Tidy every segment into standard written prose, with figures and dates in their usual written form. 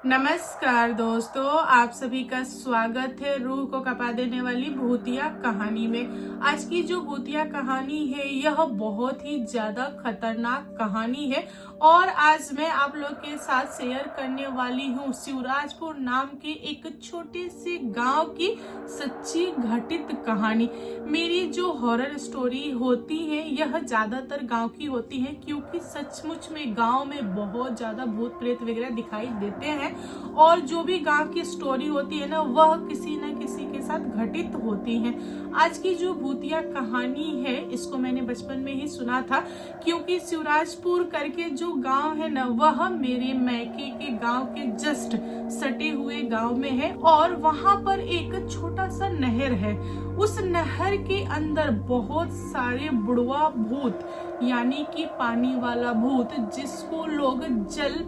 नमस्कार दोस्तों, आप सभी का स्वागत है रूह को कपा देने वाली भूतिया कहानी में। आज की जो भूतिया कहानी है यह बहुत ही ज्यादा खतरनाक कहानी है और आज मैं आप लोग के साथ शेयर करने वाली हूँ शिवराजपुर नाम के एक छोटे से गांव की सच्ची घटित कहानी। मेरी जो हॉरर स्टोरी होती है यह ज्यादातर गांव की होती है क्योंकि सचमुच में गांव में बहुत ज्यादा भूत प्रेत वगैरह दिखाई देते हैं और जो भी गांव की स्टोरी होती है ना वह किसी न किसी के साथ घटित होती है। आज की जो भूतिया कहानी है इसको मैंने बचपन में ही सुना था क्योंकि शिवराजपुर करके जो गांव है ना वह मेरे मैके के गांव के जस्ट सटे हुए गांव में है और वहां पर एक छोटा सा नहर है। उस नहर के अंदर बहुत सारे बुढ़वा भूत यानी कि पानी वाला भूत जिसको लोग जल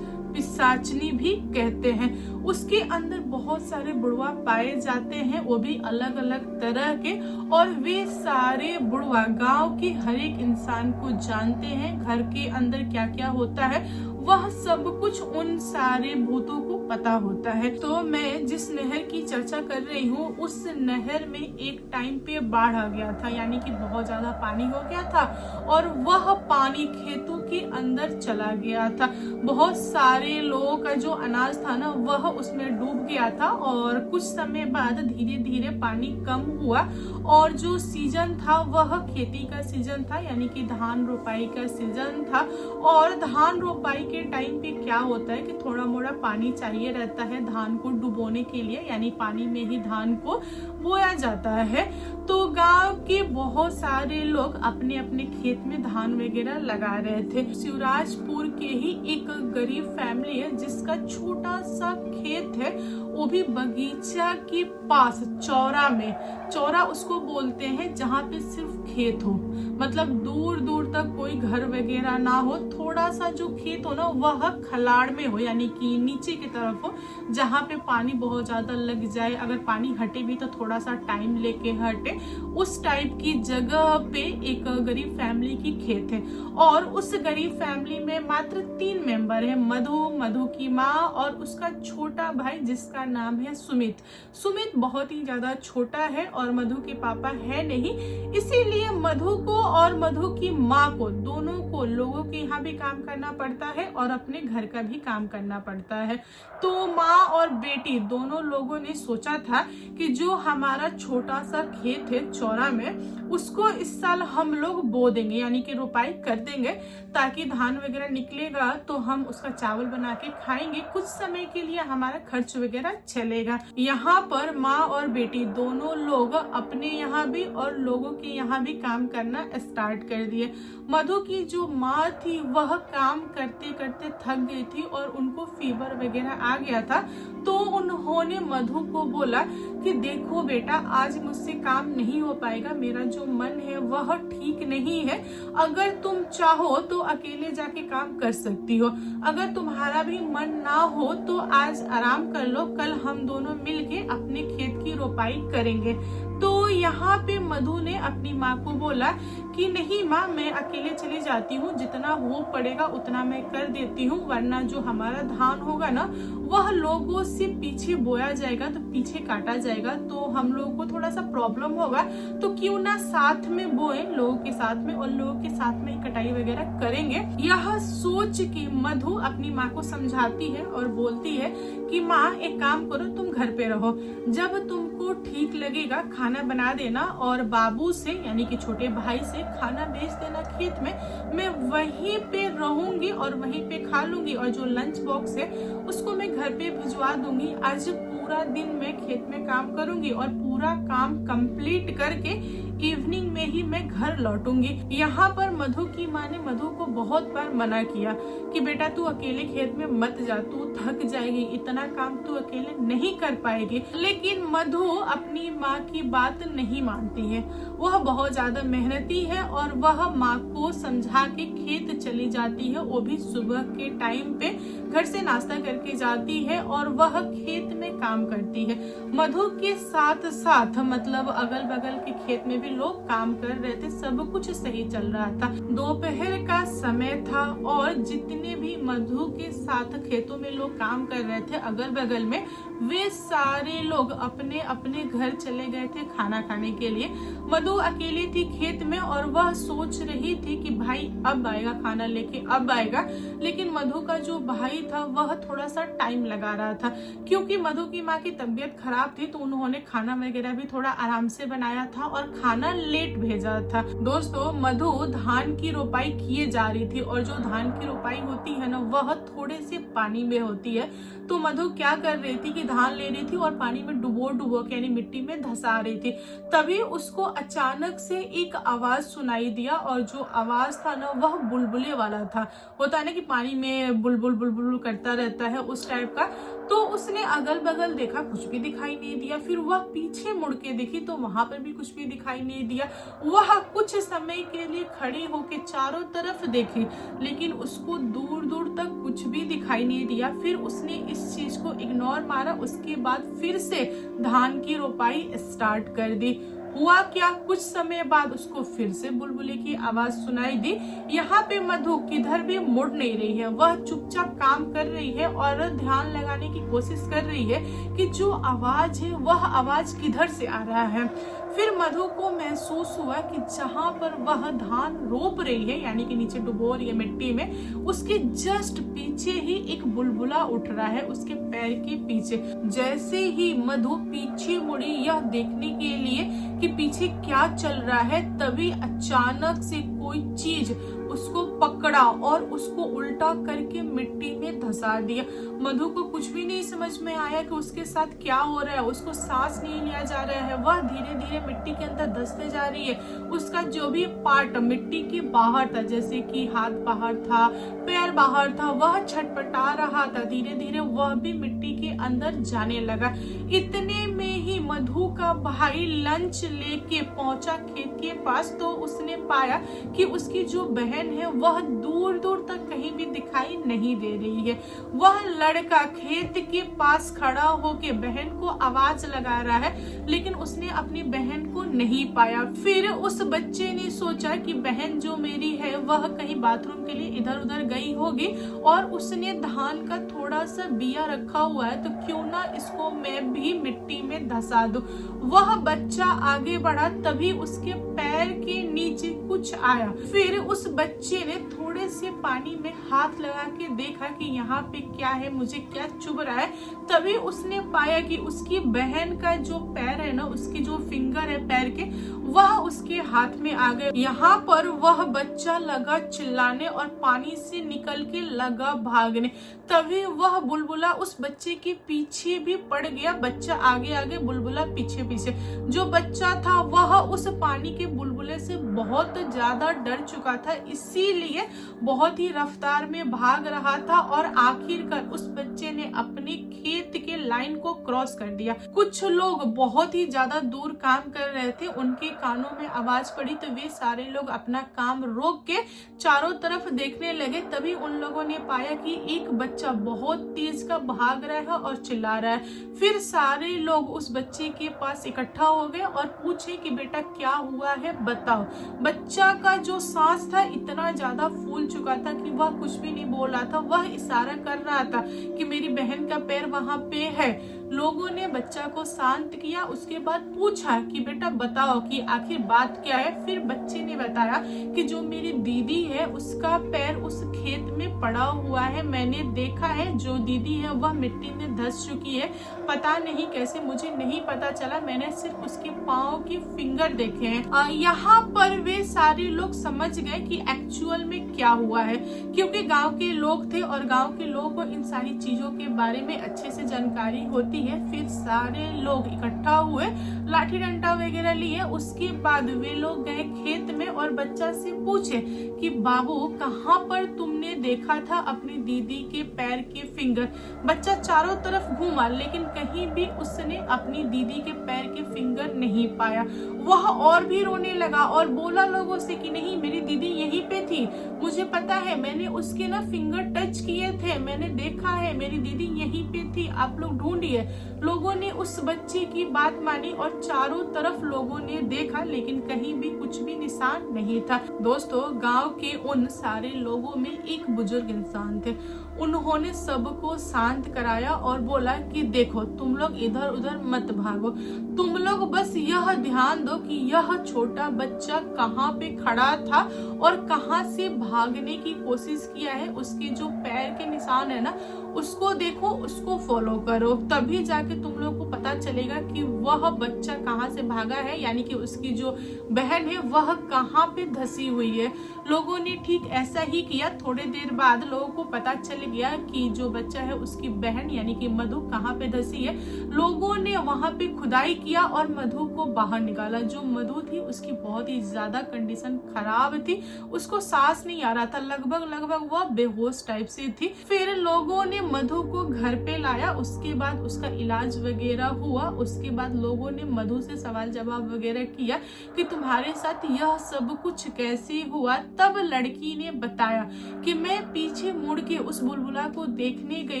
पिशाचनी भी कहते हैं, उसके अंदर बहुत सारे बुढ़वा पाए जाते हैं, वो भी अलग अलग तरह के। और वे सारे बुढ़वा गांव के हर एक इंसान को जानते हैं। घर के अंदर क्या क्या होता है वह सब कुछ उन सारे भूतों को पता होता है। तो मैं जिस नहर की चर्चा कर रही हूँ उस नहर में एक टाइम पे बाढ़ आ गया था, यानी कि बहुत ज्यादा पानी हो गया था और वह पानी खेतों के अंदर चला गया था। बहुत सारे लोगों का जो अनाज था ना वह उसमें डूब गया था और कुछ समय बाद धीरे धीरे पानी कम हुआ और जो सीजन था वह खेती का सीजन था, यानी कि धान रोपाई का सीजन था। और धान रोपाई के टाइम पे क्या होता है कि थोड़ा मोड़ा पानी चाहिए रहता है धान को डुबोने के लिए, यानी पानी में ही धान को बोया जाता है। तो गांव के बहुत सारे लोग अपने अपने खेत में धान वगैरह लगा रहे थे। शिवराजपुर के ही एक गरीब फैमिली है जिसका छोटा सा खेत है, वो भी बगीचा के पास चौरा में। चौरा उसको बोलते हैं जहाँ पे सिर्फ खेत हो, मतलब दूर दूर तक कोई घर वगैरह ना हो, थोड़ा सा जो खेत हो ना वह खलाड़ में हो, यानी कि नीचे की तरफ हो जहाँ पे पानी बहुत ज्यादा लग जाए, अगर पानी हटे भी तो थोड़ा सा टाइम लेके हटे, उस टाइप की जगह पे एक गरीब फैमिली की खेत है। और उस गरीब फैमिली में मात्र 3 मेंबर है, मधु की माँ और उसका छोटा भाई जिसका नाम है सुमित। सुमित बहुत ही ज्यादा छोटा है और मधु के पापा है नहीं, इसीलिए मधु को और मधु की माँ को दोनों को लोगों के यहाँ भी काम करना पड़ता है और अपने घर का भी काम करना पड़ता है। तो माँ और बेटी दोनों लोगों ने सोचा था कि जो हमारा छोटा सा खेत है चौरा में उसको इस साल हम लोग बो देंगे, यानी कि रोपाई कर देंगे ताकि धान वगैरह निकलेगा तो हम उसका चावल बना के खाएंगे, कुछ समय के लिए हमारा खर्च वगैरह चलेगा। यहाँ पर माँ और बेटी दोनों लोग अपने यहाँ भी और लोगों के यहाँ भी काम करना स्टार्ट कर दिए। मधु की जो माँ थी वह काम करते करते थक गई थी और उनको फीवर वगैरह आ गया था। तो उन्होंने मधु को बोला कि देखो बेटा, आज मुझसे काम नहीं हो पाएगा, मेरा जो मन है वह ठीक नहीं है, अगर तुम चाहो तो अकेले जाके काम कर सकती हो, अगर तुम्हारा भी मन ना हो तो आज आराम कर लो, कल हम दोनों मिलके अपने खेत की रोपाई करेंगे। तो यहाँ पे मधु ने अपनी माँ को बोला कि नहीं माँ, मैं अकेले चली जाती हूँ, जितना हो पड़ेगा उतना मैं कर देती हूँ, वरना जो हमारा धान होगा ना वह लोगों से पीछे बोया जाएगा, तो पीछे काटा जाएगा, तो हम लोगों को थोड़ा सा प्रॉब्लम होगा, तो क्यों ना साथ में बोए लोगों के साथ में और लोगों के साथ में कटाई वगैरह करेंगे। यह सोच के मधु अपनी माँ को समझाती है और बोलती है कि माँ एक काम करो, तुम घर पे रहो, जब तुमको ठीक लगेगा खाना बना देना और बाबू से यानी कि छोटे भाई से खाना भेज देना खेत में, मैं वहीं पे रहूंगी और वहीं पे खा लूंगी और जो लंच बॉक्स है उसको मैं घर पे भिजवा दूंगी। आज पूरा दिन मैं खेत में काम करूंगी और पूरा काम कंप्लीट करके इवनिंग में ही मैं घर लौटूंगी। यहाँ पर मधु की माँ ने मधु को बहुत बार मना किया कि बेटा तू अकेले खेत में मत जा, तू थक जाएगी, इतना काम तू अकेले नहीं कर पाएगी, लेकिन मधु अपनी माँ की बात नहीं मानती है। वह बहुत ज्यादा मेहनती है और वह माँ को समझा के खेत चली जाती है, वो भी सुबह के टाइम पे घर से नाश्ता करके जाती है और वह खेत में काम करती है। मधु के साथ साथ मतलब अगल बगल के खेत में भी लोग काम कर रहे थे, सब कुछ सही चल रहा था। दोपहर का समय था और जितने भी मधु के साथ खेतों में लोग काम कर रहे थे अगल बगल में, वे सारे लोग अपने अपने घर चले गए थे खाना खाने के लिए। मधु अकेली थी खेत में और वह सोच रही थी कि भाई अब आएगा खाना लेके, अब आएगा। लेकिन मधु का जो भाई था वह थोड़ा सा टाइम लगा रहा था, क्योंकि मधु की माँ की तबीयत खराब थी तो उन्होंने खाना वगैरह भी थोड़ा आराम से बनाया था और खाना लेट भेजा था। दोस्तों, मधु धान की रोपाई किए जा रही थी और जो धान की रोपाई होती है ना वह थोड़े से पानी में होती है। तो मधु क्या कर रही थी कि धान ले रही थी और पानी में डुबो के यानी मिट्टी में धंसा रही थी। तभी उसको अचानक से एक आवाज सुनाई दिया और जो आवाज था ना वह बुलबुले वाला था। होता है ना कि पानी में बुलबुल बुलबुल करता रहता है, उस टाइप का। तो उसने अगल बगल देखा, कुछ भी दिखाई नहीं दिया। फिर वह पीछे मुड़ के देखी तो वहां पर भी कुछ भी दिखाई नहीं दिया। वह कुछ समय के लिए खड़ी होके चारों तरफ देखी, लेकिन उसको दूर दूर तक कुछ भी दिखाई नहीं दिया। फिर उसने इस चीज को इग्नोर मारा, उसके बाद फिर से धान की रोपाई स्टार्ट कर दी। हुआ क्या, कुछ समय बाद उसको फिर से बुलबुले की आवाज सुनाई दी। यहाँ पे मधु किधर भी मुड़ नहीं रही है, वह चुपचाप काम कर रही है और ध्यान लगाने की कोशिश कर रही है कि जो आवाज है वह आवाज किधर से आ रहा है। फिर मधु को महसूस हुआ कि जहां पर वह धान रोप रही है यानी कि नीचे डुबो रही है मिट्टी में, उसके जस्ट पीछे ही एक बुलबुला उठ रहा है उसके पैर के पीछे। जैसे ही मधु पीछे मुड़ी यह देखने के लिए कि पीछे क्या चल रहा है, तभी अचानक से कोई चीज उसको पकड़ा और उसको उल्टा करके मिट्टी में धंसा दिया। मधु को कुछ भी नहीं समझ में आया कि उसके साथ क्या हो रहा है। उसको सांस नहीं लिया जा रहा है, वह धीरे धीरे मिट्टी के अंदर धंसते जा रही है। उसका जो भी पार्ट मिट्टी के बाहर था, जैसे कि हाथ बाहर था, पैर बाहर था, वह छटपटा रहा था। धीरे धीरे वह भी मिट्टी के अंदर जाने लगा। इतने में ही मधु का भाई लंच लेके पहुंचा खेत के पास, तो उसने पाया कि उसकी जो बहन है वह दूर दूर तक कहीं भी दिखाई नहीं दे रही है। वह लड़का खेत के पास खड़ा होके बहन को आवाज लगा रहा है, लेकिन उसने अपनी बहन को नहीं पाया। फिर उस बच्चे ने सोचा कि बहन जो मेरी है वह कहीं बाथरूम के लिए इधर उधर गई होगी और उसने धान का थोड़ा सा बिया रखा हुआ है, तो क्यों ना इसको मैं भी मिट्टी में धंसा दूं। वह बच्चा आगे बढ़ा, तभी उसके पैर के नीचे कुछ आया। फिर उस बच्चे ने थोड़े से पानी में हाथ लगा के देखा कि यहाँ पे क्या है, मुझे क्या चुभ रहा है। तभी उसने पाया कि उसकी बहन का जो पैर है ना, उसके जो फिंगर है पैर के, वह उसके हाथ में आ गए। यहाँ पर वह बच्चा लगा चिल्लाने और पानी से निकल के लगा भागने। तभी वह बुलबुला उस बच्चे के पीछे भी पड़ गया। बच्चा आगे आगे, बुलबुला पीछे पीछे। जो बच्चा था वह उस पानी के बुलबुले से बहुत ज्यादा डर चुका था, इसीलिए बहुत ही रफ्तार में भाग रहा था और आखिरकार उस बच्चे ने अपने खेत के लाइन को क्रॉस कर दिया। कुछ लोग बहुत ही ज्यादा दूर काम कर रहे थे, उनके कानों में आवाज पड़ी तो वे सारे लोग अपना काम रोक के चारों तरफ देखने लगे। तभी उन लोगों ने पाया कि एक बच्चा बहुत तेज का भाग रहा है और चिल्ला रहा है। फिर सारे लोग उस बच्चे के पास इकट्ठा हो गए और पूछे कि बेटा क्या हुआ है, बताओ। बच्चा का जो सांस था इतना ज्यादा फूल चुका था कि वह कुछ भी नहीं बोल रहा था, वह इशारा कर रहा था कि मेरी बहन का पैर वहां पे है। लोगों ने बच्चा को शांत किया, उसके बाद पूछा कि बेटा बताओ कि आखिर बात क्या है। फिर बच्चे ने बताया कि जो मेरी दीदी है उसका पैर उस खेत में पड़ा हुआ है, मैंने देखा है, जो दीदी है वह मिट्टी में धंस चुकी है, पता नहीं कैसे, मुझे नहीं पता चला, मैंने सिर्फ उसके पाँव के फिंगर देखे हैं। यहाँ पर वे सारे लोग समझ गए कि एक्चुअल में क्या हुआ है, क्योंकि गांव के लोग थे और गांव के लोगों को इन सारी चीजों के बारे में अच्छे से जानकारी होती जाती है। फिर सारे लोग इकट्ठा हुए, लाठी डंडा वगैरह लिए। उसके बाद वे लोग गए खेत में और बच्चा से पूछे कि बाबू कहाँ पर तुमने देखा था अपनी दीदी के पैर के फिंगर। बच्चा चारों तरफ घूमा लेकिन कहीं भी उसने अपनी दीदी के पैर के फिंगर नहीं पाया। वह और भी रोने लगा और बोला लोगों से कि नहीं, मेरी दीदी यहीं पे थी, मुझे पता है, मैंने उसके ना फिंगर टच किए थे, मैंने देखा है, मेरी दीदी यहीं पे थी, आप लोग ढूंढिए। लोगों ने उस बच्चे की बात मानी और चारों तरफ लोगों ने देखा लेकिन कहीं भी कुछ भी निशान नहीं था। दोस्तों, गांव के उन सारे लोगों में एक बुजुर्ग इंसान थे। उन्होंने सबको शांत कराया और बोला कि देखो, तुम लोग इधर उधर मत भागो, तुम लोग बस यह ध्यान दो कि यह छोटा बच्चा कहाँ पे खड़ा था और कहाँ से भागने की कोशिश किया है। उसके जो पैर के निशान है ना, उसको देखो, उसको फॉलो करो, तभी जाके तुम लोग को पता चलेगा कि वह बच्चा कहाँ से भागा है, यानी कि उसकी जो बहन है वह कहाँ पे धसी हुई है। लोगों ने ठीक ऐसा ही किया। थोड़ी देर बाद लोगों को पता चल गया कि जो बच्चा है उसकी बहन यानी कि मधु कहाँ पे धसी है। लोगों ने वहां पे खुदाई किया और मधु को बाहर निकाला। जो मधु थी उसकी बहुत ही ज्यादा कंडीशन खराब थी, उसको सांस नहीं आ रहा था, लगभग वह बेहोश टाइप से थी। फिर लोगों ने मधु को घर पे लाया, उसके बाद उसका इलाज वगैरह हुआ। उसके बाद लोगों ने मधु से सवाल जवाब वगैरह किया कि तुम्हारे साथ यह सब कुछ कैसे हुआ। तब लड़की ने बताया कि मैं पीछे मुड़ के उस बुलबुला को देखने गई,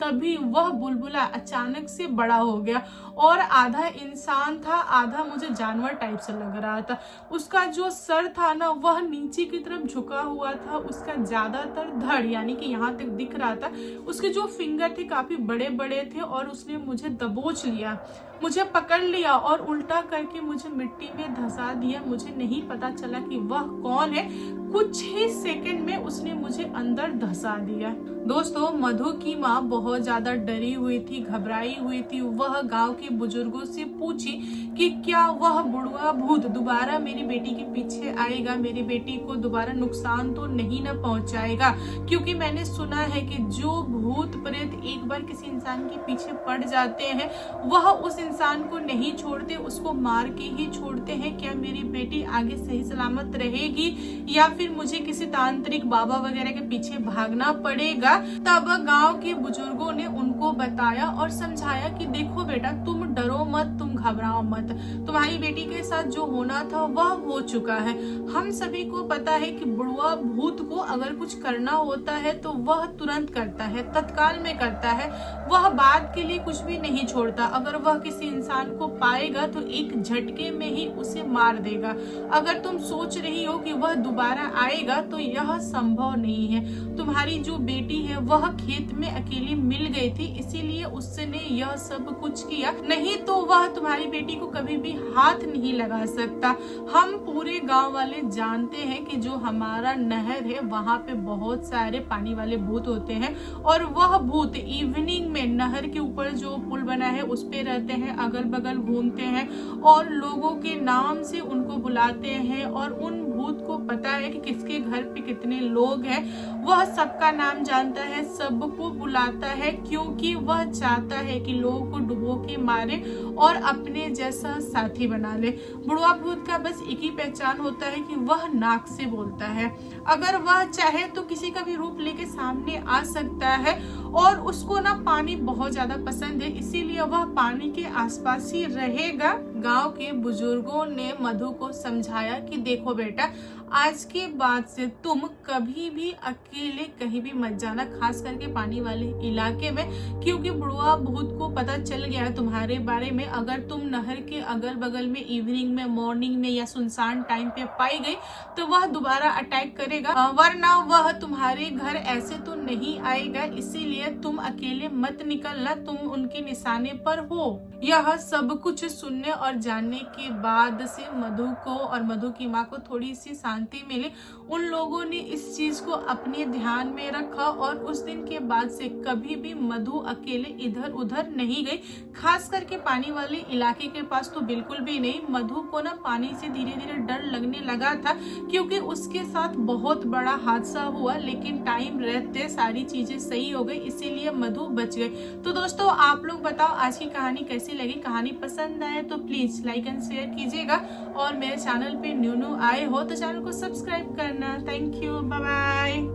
तभी वह बुलबुला अचानक से बड़ा हो गया और आधा इंसान था, आधा मुझे जानवर टाइप से लग रहा था। उसका जो सर था ना, वह नीचे की तरफ झुका हुआ था, उसका ज्यादातर धड़ यानी कि यहाँ तक दिख रहा था। उसके जो फिंगर थे काफी बड़े बड़े थे और उसने मुझे दबोच लिया, मुझे पकड़ लिया और उल्टा करके मुझे मिट्टी में धंसा दिया। मुझे नहीं पता चला कि वह कौन है। कुछ ही सेकंड में उसने मुझे अंदर धंसा दिया। दोस्तों, मधु की माँ बहुत ज्यादा डरी हुई थी, घबराई हुई थी। वह गांव के बुजुर्गों से पूछी कि क्या वह बुढ़वा भूत दोबारा मेरी बेटी के पीछे आएगा, मेरी बेटी को दोबारा नुकसान तो नहीं न पहुंचाएगा। क्योंकि मैंने सुना है कि जो भूत प्रेत एक बार किसी इंसान के पीछे पड़ जाते हैं वह उस इंसान को नहीं छोड़ते, उसको मार के ही छोड़ते हैं। क्या मेरी बेटी आगे सही सलामत रहेगी या फिर मुझे किसी तांत्रिक बाबा वगैरह के पीछे भागना पड़ेगा? तब गांव के बुजुर्गों ने उनको बताया और समझाया कि देखो बेटा, तुम डरो मत, तुम घबराओ मत, तुम्हारी बेटी के साथ जो होना था वह हो चुका है। हम सभी को पता है कि बुढ़वा भूत को अगर कुछ करना होता है तो वह तुरंत करता है, तत्काल में करता है, वह बात के लिए कुछ भी नहीं छोड़ता। अगर वह किसी इंसान को पाएगा तो एक झटके में ही उसे मार देगा। अगर तुम सोच रही हो कि वह दोबारा आएगा तो यह संभव नहीं है। तुम्हारी जो बेटी है वह खेत में अकेली मिल गई थी, इसीलिए उसने यह सब कुछ किया, नहीं तो वह तुम्हारी बेटी को कभी भी हाथ नहीं लगा सकता। हम पूरे गांव वाले जानते हैं कि जो हमारा नहर है वहां पे बहुत सारे पानी वाले भूत होते हैं और वह भूत इवनिंग में नहर के ऊपर जो पुल बना है उस पे रहते हैं, अगल बगल घूमते हैं और लोगों के नाम से उनको बुलाते हैं। और उन भूत को पता है कि किसके घर पे कितने लोग हैं, वह सबका नाम जानता है, सबको बुलाता है, क्योंकि वह चाहता है कि लोगों को डुबो के मारे और अपने जैसा साथी बना ले। बुढ़वा भूत का बस एक ही पहचान होता है कि वह नाक से बोलता है। अगर वह चाहे तो किसी का भी रूप लेके सामने आ सकता है और उसको ना पानी बहुत ज्यादा पसंद है, इसीलिए वह पानी के आसपास ही रहेगा। गांव के बुजुर्गों ने मधु को समझाया कि देखो बेटा, आज के बाद से तुम कभी भी अकेले कहीं भी मत जाना, खास करके पानी वाले इलाके में, क्योंकि बुढ़वा भूत को पता चल गया है तुम्हारे बारे में। अगर तुम नहर के अगल बगल में इवनिंग में, मॉर्निंग में या सुनसान टाइम पे पाई गई तो वह दोबारा अटैक करेगा, वरना वह तुम्हारे घर ऐसे तो नहीं आएगा। इसीलिए तुम अकेले मत निकलना, तुम उनके निशाने पर हो। यह सब कुछ सुनने और जानने के बाद से मधु को और मधु की माँ को थोड़ी सी शांति मिले, उन लोगों ने इस चीज को अपने ध्यान में रखा और उस दिन के बाद से कभी भी मधु अकेले इधर उधर नहीं गई। खास करके पानी वाले इलाके के पास तो बिल्कुल भी नहीं। मधु को ना पानी से धीरे धीरे डर लगने लगा था, क्योंकि उसके साथ बहुत बड़ा हादसा हुआ, लेकिन टाइम रहते सारी चीजें सही हो गई, इसीलिए मधु बच गई। तो दोस्तों आप लोग बताओ आज की कहानी कैसी लगी। कहानी पसंद आए तो प्लीज लाइक एंड शेयर कीजिएगा, और मेरे चैनल पे न्यू आए हो तो चैनल को सब्सक्राइब करना। Thank you, bye bye.